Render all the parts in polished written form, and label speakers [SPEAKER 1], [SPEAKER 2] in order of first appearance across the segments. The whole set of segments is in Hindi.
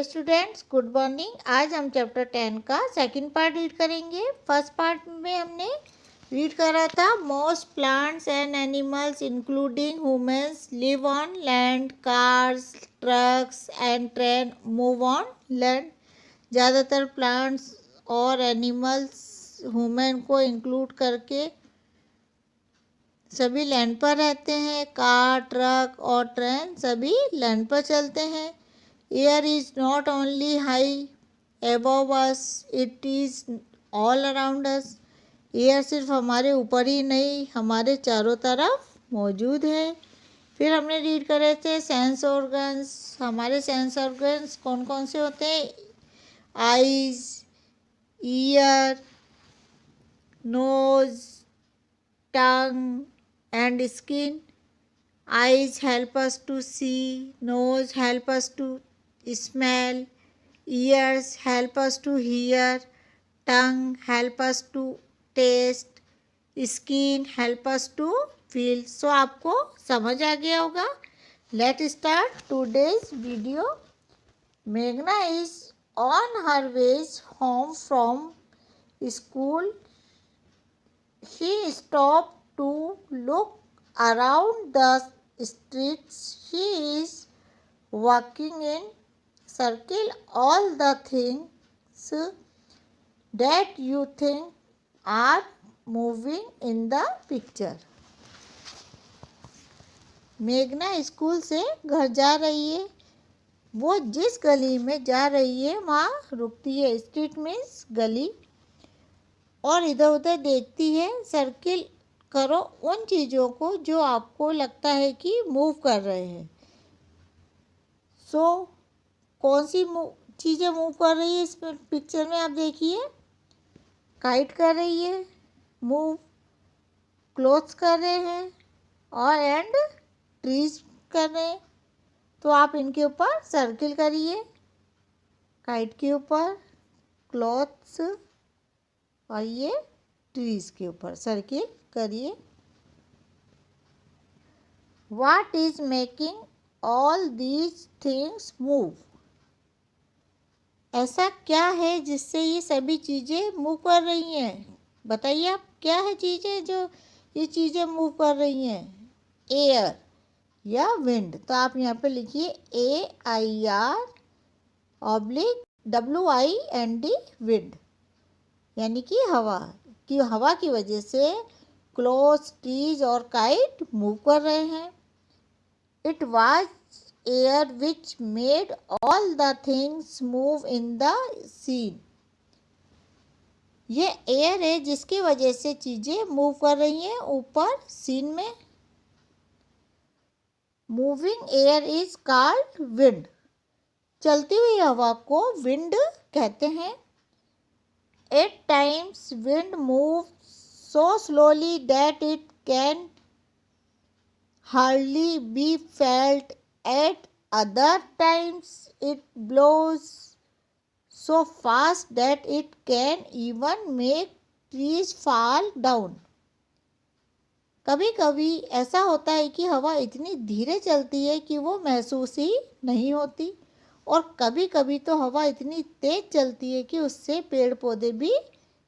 [SPEAKER 1] Students good morning. आज हम चैप्टर 10 का सेकंड पार्ट रीड करेंगे। फर्स्ट पार्ट में हमने रीड करा था most plants and animals including humans live on land, cars, trucks and train move on land. ज़्यादातर प्लांट्स और एनिमल्स ह्यूमन को इंक्लूड करके सभी लैंड पर रहते हैं। कार, ट्रक और ट्रेन सभी लैंड पर चलते हैं। Air is not only high above us, it is all around us। Air सिर्फ हमारे ऊपर ही नहीं, हमारे चारों तरफ मौजूद है। फिर हमने रीड करे थे सेंस ऑर्गन्स। हमारे सेंस ऑर्गन्स कौन कौन से होते हैं? Eyes, ear, nose, tongue and skin। Eyes help us to see, nose help us to smell, ears help us to hear, tongue help us to taste, skin help us to feel। So आपको समझ आ गया होगा। Let's start today's video। मेघना is on her way home from school। She stopped to look around the streets। She is walking in circle all the things that you think are moving in the picture। मेघना स्कूल से घर जा रही है। वो जिस गली में जा रही है वहाँ रुकती है। स्ट्रीट मीन्स गली। और इधर उधर देखती है। सर्किल करो उन चीज़ों को जो आपको लगता है कि मूव कर रहे हैं। कौन सी चीज़ें मूव कर रही है इस पिक्चर में आप देखिए। काइट कर रही है मूव, क्लोथ्स कर रहे हैं और एंड ट्रीज कर रहे हैं। तो आप इनके ऊपर सर्किल करिए। काइट के ऊपर, क्लॉथ्स और ये ट्रीज के ऊपर सर्किल करिए। What is making all these things move? ऐसा क्या है जिससे ये सभी चीज़ें मूव कर रही हैं? बताइए आप, क्या है चीज़ें जो ये चीज़ें मूव कर रही हैं? एयर या विंड। तो आप यहाँ पे लिखिए AIR WIND विंड, यानी कि हवा की वजह से क्लोथ्स, ट्रीज और काइट मूव कर रहे हैं। It was air which made all the things move in the scene. ये एयर है जिसकी वजह से चीज़ें मूव कर रही हैं ऊपर सीन में। Moving air is called wind. चलती हुई हवा को विंड कहते हैं। At times wind moves so slowly that it can hardly be felt। At other times it blows so fast that it can even make trees fall down। कभी कभी ऐसा होता है कि हवा इतनी धीरे चलती है कि वो महसूस ही नहीं होती, और कभी कभी तो हवा इतनी तेज चलती है कि उससे पेड़ पौधे भी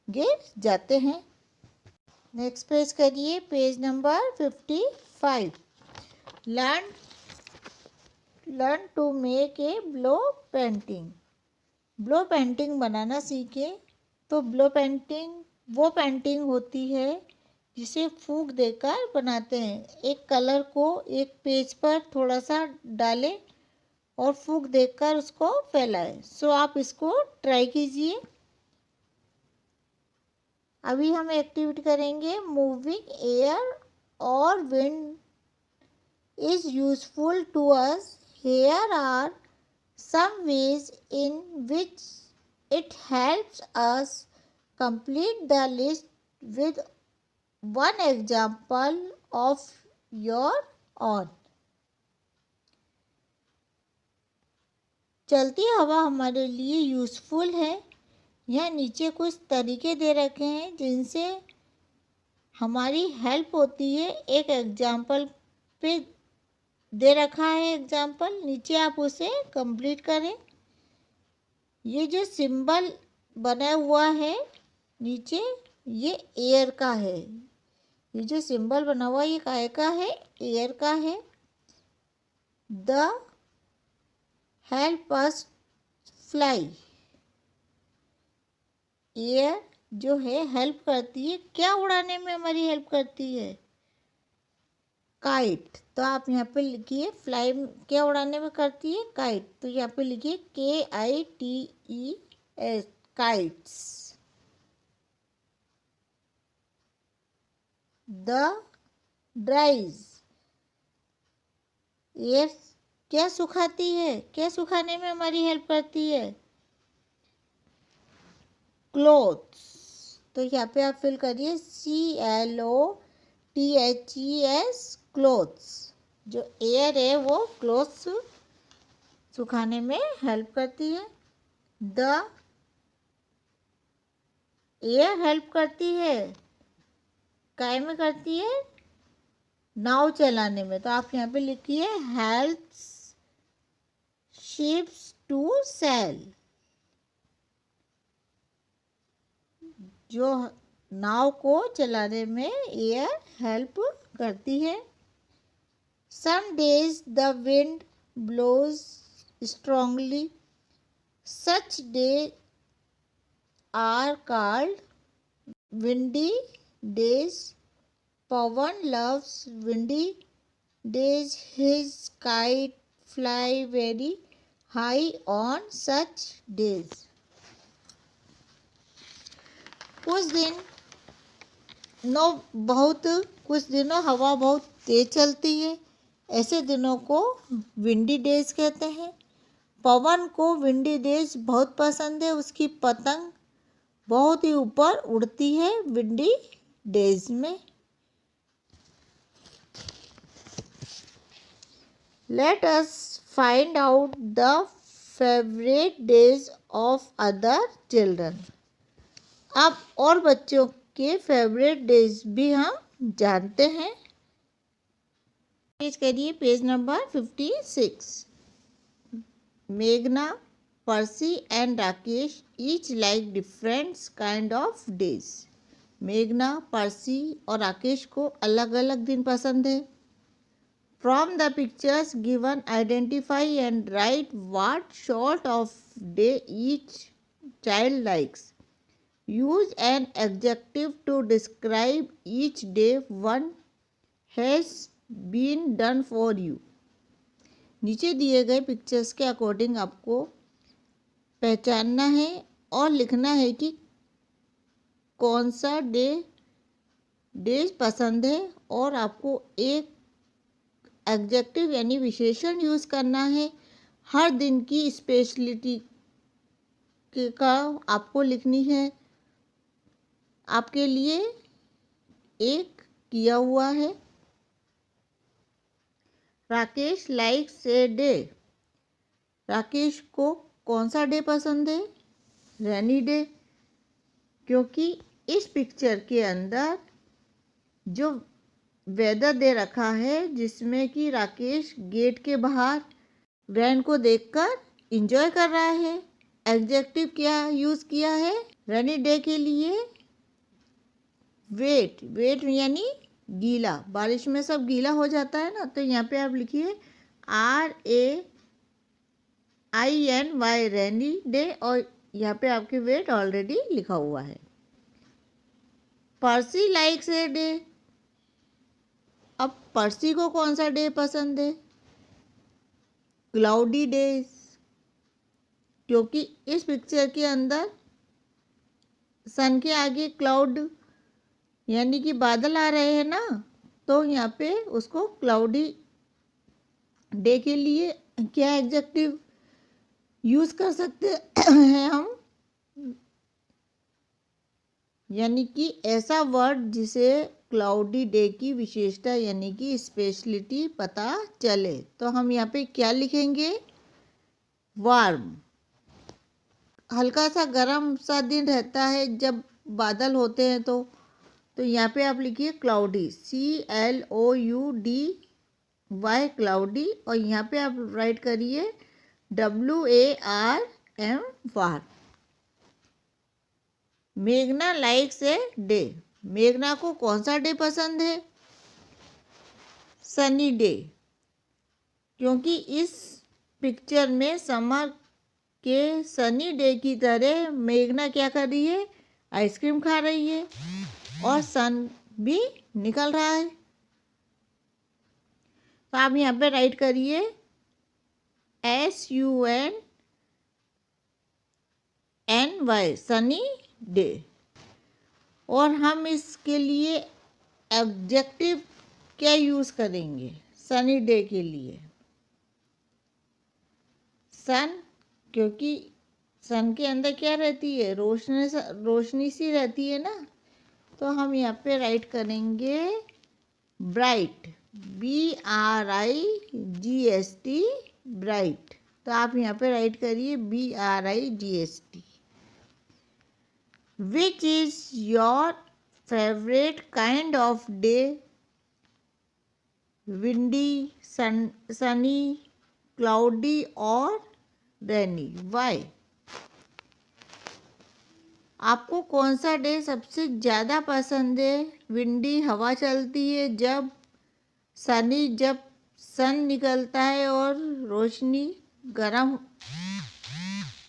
[SPEAKER 1] गिर जाते हैं। नेक्स्ट पेज करिए, page number 55। Learn to make a blow painting. Blow painting बनाना सीखे। तो ब्लो पेंटिंग वो पेंटिंग होती है जिसे फूंक देकर बनाते हैं। एक कलर को एक पेज पर थोड़ा सा डालें और फूंक देकर उसको फैलाएं। सो आप इसको ट्राई कीजिए। अभी हम एक्टिविटी करेंगे। मूविंग एयर और wind is useful to us. Here are some ways in which it helps us complete the list with one example of your own. चलती हवा हमारे लिए यूज़फुल है। यहाँ नीचे कुछ तरीके दे रखे हैं जिनसे हमारी हेल्प होती है। एक एग्जाम्पल पे दे रखा है एग्जाम्पल, नीचे आप उसे कंप्लीट करें। ये जो सिंबल बना हुआ है नीचे, ये एयर का है। ये जो सिंबल बना हुआ है ये काहे का है? एयर का है। The help us fly. Air जो है हेल्प करती है, क्या उड़ाने में हमारी हेल्प करती है? काइट। तो आप यहाँ पे लिखिए फ्लाई क्या उड़ाने में करती है? काइट। तो यहाँ पे लिखिए KITES, काइट्स। द ड्राइज। ये क्या सुखाती है? क्या सुखाने में हमारी हेल्प करती है? क्लोथ्स। तो यहाँ पे आप फिल करिए CLOTHES, क्लोथ्स। जो एयर है वो क्लोथ्स सुखाने में हेल्प करती है। द एयर हेल्प करती है, काय में करती है? नाव चलाने में। तो आप यहाँ पे लिखिए हेल्प्स शिप्स टू सेल। जो नाव को चलाने में एयर हेल्प करती है। Some days the wind blows strongly, such day are called windy days. Pawan loves windy days. His kite fly very high on such days. कुछ दिनों हवा बहुत तेज चलती है, ऐसे दिनों को विंडी डेज कहते हैं। पवन को विंडी डेज बहुत पसंद है, उसकी पतंग बहुत ही ऊपर उड़ती है विंडी डेज में। Let us find out the favorite days of other children. अब और बच्चों के फेवरेट डेज भी हम जानते हैं। पेज करिए, पेज नंबर 56। मेघना, Percy and Rakesh each like different kind of days. मेघना, पर्सी और राकेश को अलग अलग दिन पसंद है। From the pictures given, identify and write what sort of day each child likes. Use an adjective to describe each day one has been done for you. नीचे दिए गए पिक्चर्स के अकॉर्डिंग आपको पहचानना है और लिखना है कि कौन सा डे पसंद है, और आपको एक एडजेक्टिव यानी विशेषण यूज़ करना है। हर दिन की स्पेशलिटी का आपको लिखनी है। आपके लिए एक किया हुआ है। Rakesh likes a day. Rakesh को कौन सा डे पसंद है? Rainy day. क्योंकि इस पिक्चर के अंदर जो वेदर दे रखा है जिसमें कि राकेश गेट के बाहर रेन को देखकर एंजॉय कर रहा है। एडजेक्टिव क्या यूज़ किया है रेनी डे के लिए? वेट यानी गीला। बारिश में सब गीला हो जाता है ना, तो यहाँ पे आप लिखिए RAINY, रेनी डे, और यहाँ पे आपके वेट ऑलरेडी लिखा हुआ है। पर्सी लाइक्स ए डे। अब पर्सी को कौन सा डे पसंद है? Cloudy days. क्योंकि इस पिक्चर के अंदर सन के आगे क्लाउड यानी कि बादल आ रहे हैं ना, तो यहाँ पे उसको क्लाउडी डे के लिए क्या एडजेक्टिव यूज़ कर सकते हैं हम? यानी कि ऐसा वर्ड जिसे क्लाउडी डे की विशेषता यानी कि स्पेशलिटी पता चले। तो हम यहाँ पे क्या लिखेंगे? वार्म। हल्का सा गर्म सा दिन रहता है जब बादल होते हैं, तो यहाँ पे आप लिखिए क्लाउडी, CLOUDY, क्लाउडी, और यहाँ पे आप राइट करिए WARM, एम वार। मेघना लाइक्स ए डे। मेघना को कौन सा डे पसंद है? सनी डे, क्योंकि इस पिक्चर में समर के सनी डे की तरह मेघना क्या कर रही है? आइसक्रीम खा रही है और सन भी निकल रहा है। तो आप यहाँ पे राइट करिए SUNNY सनी डे। और हम इसके लिए एडजेक्टिव क्या यूज़ करेंगे सनी डे के लिए? सन, क्योंकि सन के अंदर क्या रहती है? रोशनी सी रहती है ना। तो हम यहाँ पे राइट करेंगे ब्राइट, BRIGST, ब्राइट। तो आप यहाँ पे राइट करिए BRIGST। Which is your favourite kind of day? Windy, Sunny, cloudy और रेनी। वाई? आपको कौन सा डे सबसे ज़्यादा पसंद है? विंडी, हवा चलती है जब, सनी, जब सन निकलता है और रोशनी गर्म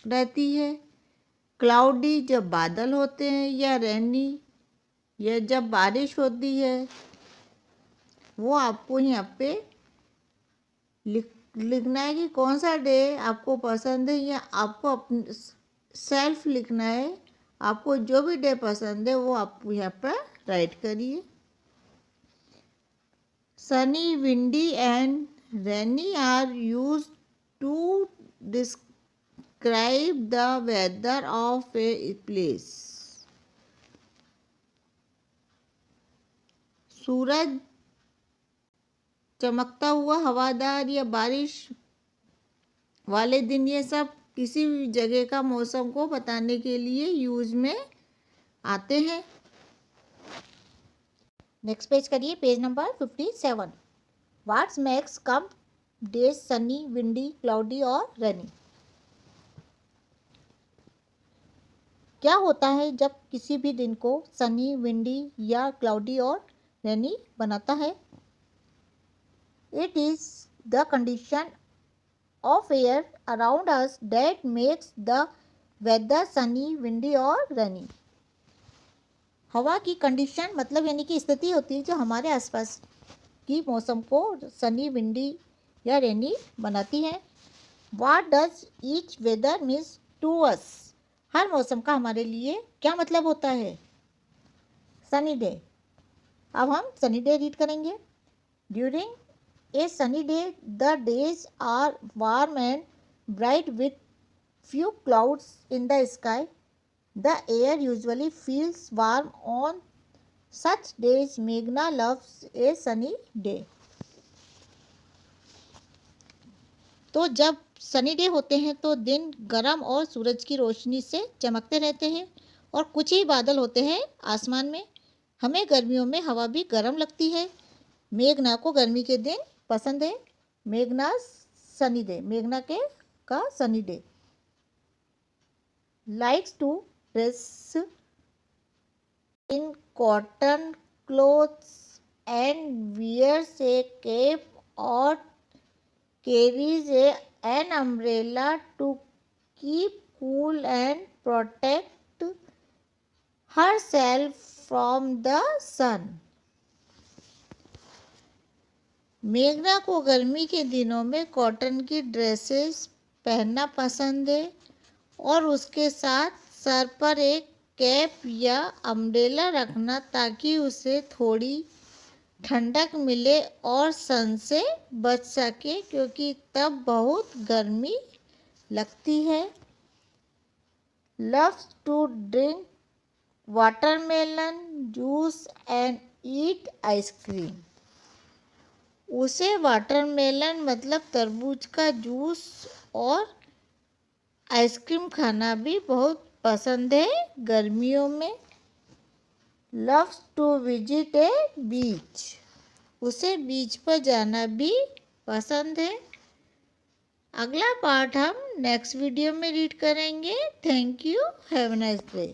[SPEAKER 1] रहती है, क्लाउडी जब बादल होते हैं, या रेनी या जब बारिश होती है। वो आपको यहाँ पे लिखना है कि कौन सा डे आपको पसंद है, या आपको अपने सेल्फ लिखना है। आपको जो भी डे पसंद है वो आप यहाँ पर राइट करिए। Sunny, windy and rainy are used to describe the weather of a place. सूरज, चमकता हुआ, हवादार या बारिश वाले दिन, ये सब किसी भी जगह का मौसम को बताने के लिए यूज में आते हैं। नेक्स्ट पेज करिए, पेज नंबर 57। व्हाट्स मेक्स कम डेज सनी, विंडी, क्लाउडी और रेनी? क्या होता है जब किसी भी दिन को सनी, विंडी या क्लाउडी और रेनी बनाता है? It is the condition of air around us that makes the weather sunny, windy और rainy। हवा की कंडीशन मतलब यानी कि स्थिति होती है जो हमारे आसपास की मौसम को सनी, विंडी या रेनी बनाती है। What does each weather means to us? हर मौसम का हमारे लिए क्या मतलब होता है? Sunny day. अब हम सनी डे रीड करेंगे। During a sunny day, the days are warm and bright with few clouds in the sky. The air usually feels warm on such days. Meghna loves a sunny day. तो जब सनी डे होते हैं तो दिन गर्म और सूरज की रोशनी से चमकते रहते हैं और कुछ ही बादल होते हैं आसमान में। हमें गर्मियों में हवा भी गर्म लगती है। मेघना को गर्मी के दिन पसंद है। मेघना सनी डे, मेघना के का sunny day. Likes to dress in cotton clothes and wears a cap और carries an umbrella to keep cool and protect herself from the sun. मेघना को गर्मी के दिनों में कॉटन की ड्रेसेस पहनना पसंद है और उसके साथ सर पर एक कैप या अम्ब्रेला रखना ताकि उसे थोड़ी ठंडक मिले और सन से बच सके, क्योंकि तब बहुत गर्मी लगती है। Loves to drink watermelon juice and eat ice cream. उसे वाटरमेलन मतलब तरबूज का जूस और आइसक्रीम खाना भी बहुत पसंद है गर्मियों में। लव्स टू विजिट ए बीच। उसे बीच पर जाना भी पसंद है। अगला पार्ट हम नेक्स्ट वीडियो में रीड करेंगे। Thank you, have a nice day.